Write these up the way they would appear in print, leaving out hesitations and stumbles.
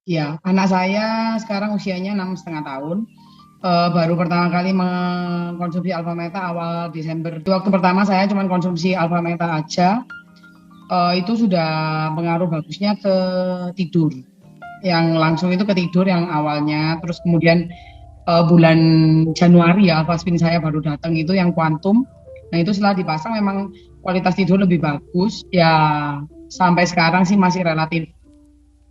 Ya, anak saya sekarang usianya 6,5 tahun. Baru pertama kali mengkonsumsi Alpha Meta awal Desember. Waktu pertama saya cuma konsumsi Alpha Meta aja. Itu sudah pengaruh bagusnya ke tidur. Yang langsung itu ke tidur yang awalnya. Terus kemudian bulan Januari ya, Alpha Spin saya baru datang itu yang kuantum. Nah itu setelah dipasang memang kualitas tidur lebih bagus. Ya sampai sekarang sih masih relatif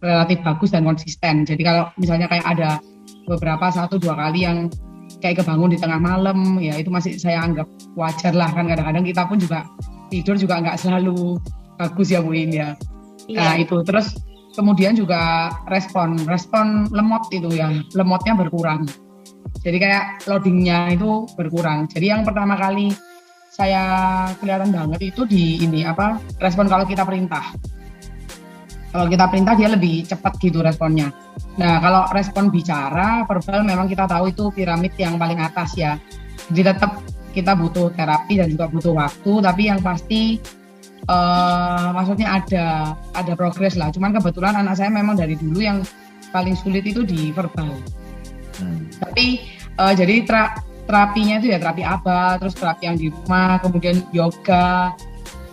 relatif bagus dan konsisten. Jadi kalau misalnya kayak ada beberapa 1-2 kali yang kayak kebangun di tengah malam, ya itu masih saya anggap wajar lah kan. Kadang-kadang kita pun juga tidur juga nggak selalu bagus ya Bu In ya. Nah Iya. itu terus kemudian juga respon lemot itu ya, lemotnya berkurang. Jadi kayak loadingnya itu berkurang. Jadi yang pertama kali saya kelihatan banget itu di ini apa respon kalau kita perintah. Kalau kita perintah dia lebih cepat gitu responnya. Nah, kalau respon bicara, verbal memang kita tahu itu piramid yang paling atas ya. Jadi tetap kita butuh terapi dan juga butuh waktu, tapi yang pasti maksudnya ada progres lah. Cuman kebetulan anak saya memang dari dulu yang paling sulit itu di verbal. Tapi jadi terapinya itu ya terapi ABA, terus terapi yang di rumah, kemudian yoga,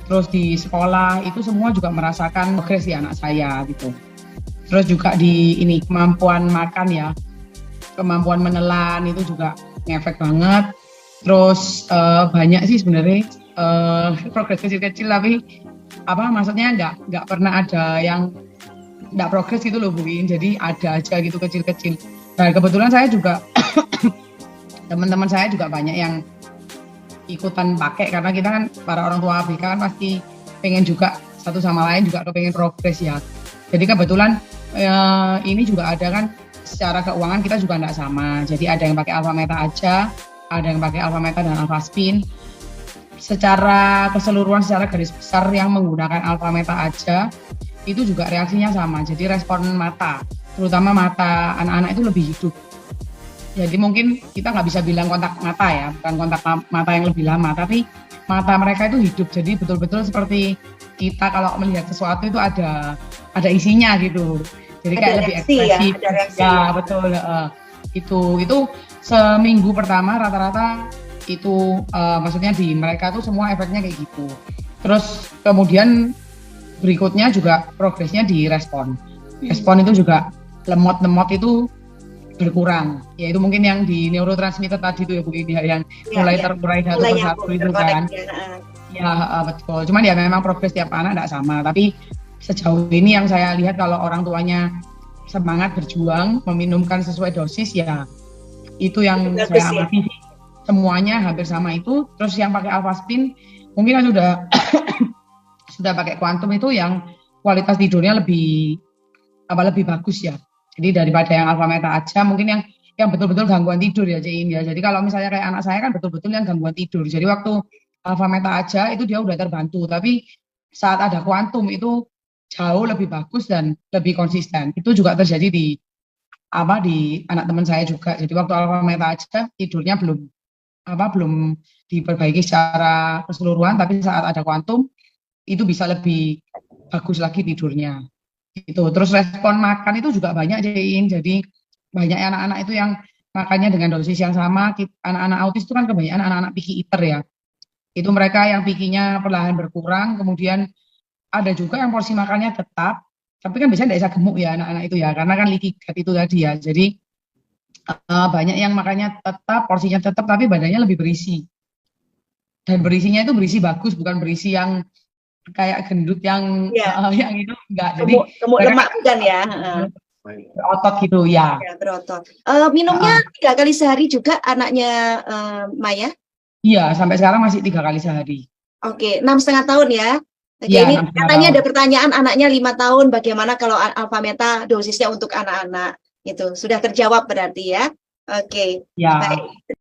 terus di sekolah itu semua juga merasakan progres di anak saya gitu. Terus juga di ini kemampuan makan ya, kemampuan menelan itu juga ngefek banget. Terus banyak sih sebenarnya progres kecil-kecil tapi apa maksudnya nggak pernah ada yang nggak progres gitu loh Bu In. Jadi ada aja gitu kecil-kecil. Nah kebetulan saya juga teman-teman saya juga banyak yang ikutan pakai karena kita kan para orang tua ABK kan pasti pengen juga satu sama lain juga pengen progres ya. Jadi kebetulan ini juga ada kan secara keuangan kita juga tidak sama. Jadi ada yang pakai Alpha Meta aja, ada yang pakai Alpha Meta dan Alpha Spin. Secara keseluruhan, secara garis besar yang menggunakan Alpha Meta aja itu juga reaksinya sama. Jadi respon mata, terutama mata anak-anak itu lebih hidup. Jadi mungkin kita nggak bisa bilang kontak mata ya, bukan kontak mata yang lebih lama, tapi mata mereka itu hidup. Jadi betul-betul seperti kita kalau melihat sesuatu itu ada isinya gitu. Jadi Ada kayak lebih reaksi ya, ekspresif. ada reaksi Ya ya. betul. Itu seminggu pertama rata-rata itu maksudnya di mereka tuh semua efeknya kayak gitu. Terus kemudian berikutnya juga progresnya di respon. Respon itu juga lemot-lemot itu berkurang. Ya itu mungkin yang di neurotransmitter tadi itu ya Bu Ini yang Ya, mulai ya. terurai satu Mulai persatu nyambung, itu terkonek kan. ya. Ya betul. Cuman ya memang progres tiap anak tidak sama. Tapi sejauh ini yang saya lihat kalau orang tuanya semangat berjuang meminumkan sesuai dosis ya itu Itu yang bagus saya ya. amati semuanya hampir sama itu. Terus yang pakai Alpha Spin mungkin kan sudah pakai kuantum itu yang kualitas tidurnya lebih bagus ya. Jadi daripada yang alfa meta aja mungkin yang betul-betul gangguan tidur ya Cin ya. Jadi kalau misalnya kayak anak saya kan betul-betul yang gangguan tidur. Jadi waktu alfa meta aja itu dia udah terbantu, tapi saat ada kuantum itu jauh lebih bagus dan lebih konsisten. Itu juga terjadi di anak teman saya juga. Jadi waktu alfa meta aja tidurnya belum diperbaiki secara keseluruhan, tapi saat ada kuantum itu bisa lebih bagus lagi tidurnya gitu. Terus respon makan itu juga banyak Jain. Jadi banyak anak-anak itu yang makannya dengan dosis yang sama. Anak-anak autis itu kan kebanyakan anak-anak picky eater ya. Itu mereka yang pikinya perlahan berkurang. Kemudian ada juga yang porsi makannya tetap. Tapi kan biasanya tidak bisa gemuk ya anak-anak itu ya. Karena kan leaky gut itu tadi ya. Jadi banyak yang makannya tetap, porsinya tetap, tapi badannya lebih berisi. Dan berisinya itu berisi bagus, bukan berisi yang kayak gendut yang Ya, yang itu enggak. Jadi gemuk, gemuk mereka lemak bukan ya. otot gitu ya. Ya, berotot. Minumnya Uh, 3 kali sehari juga anaknya Maya. iya, sampai sekarang masih 3 kali sehari. Oke, 6,5 tahun ya. Oke, Iya, ini 6,5 katanya tahun. ada pertanyaan anaknya 5 tahun. Bagaimana kalau alfa meta dosisnya untuk anak-anak? Itu sudah terjawab berarti ya. Oke, Ya. baik.